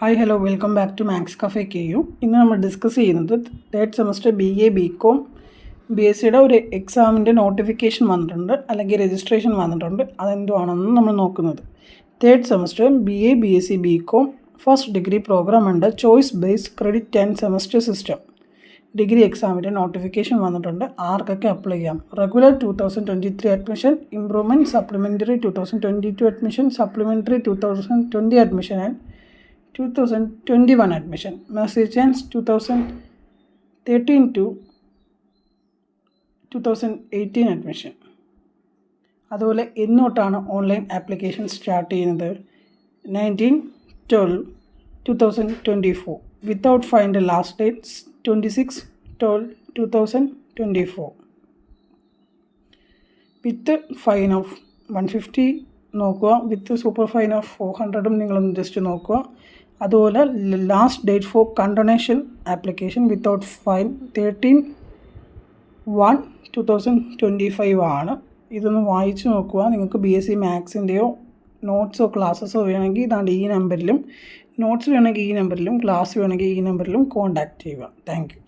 Hi hello welcome back to maths cafe KU. ഇന്ന് നമ്മൾ discuss ചെയ്യുന്നത് തേർഡ് സെമസ്റ്റർ BA BCom BSCയുടെ ഒരു എക്സാമിൻ്റെ നോട്ടിഫിക്കേഷൻ വന്നിട്ടുണ്ട്, അല്ലെങ്കിൽ രജിസ്ട്രേഷൻ വന്നിട്ടുണ്ട്. അതെന്തുവാണെന്ന് നമ്മൾ നോക്കുന്നത്. Third semester BA BSc BCom first degree program ഉണ്ട് choice based credit and semester system degree എക്സാമിൻ്റെ നോട്ടിഫിക്കേഷൻ വന്നിട്ടുണ്ട്. ആർക്കൊക്കെ അപ്ലൈ ചെയ്യാം? Regular 2023 admission, improvement supplementary 2022 admission, supplementary 2020 admission and 2021 admission, mercy chance 2013 to 2018 admission. അതുപോലെ എന്നോട്ടാണ് ഓൺലൈൻ ആപ്ലിക്കേഷൻ സ്റ്റാർട്ട് ചെയ്യുന്നത്? 19/12/2024. Without ഫൈൻ്റെ last date 26/12/2024. With fine of 150 നോക്കുക, വിത്ത് super fine of 400 നിങ്ങളൊന്ന് just നോക്കുക. അതുപോലെ last date for condonation application without fine 13/1/2025 ആണ്. ഇതൊന്ന് വായിച്ച് നോക്കുക. നിങ്ങൾക്ക് BSc മാത്സിൻ്റെയോ നോട്ട്സോ ക്ലാസ്സസോ വേണമെങ്കിൽ ഇതാണ്ട് ഈ നമ്പറിലും, നോട്ട്സ് വേണമെങ്കിൽ ഈ നമ്പറിലും, ക്ലാസ് വേണമെങ്കിൽ ഈ നമ്പറിലും കോൺടാക്റ്റ് ചെയ്യുക. Thank you.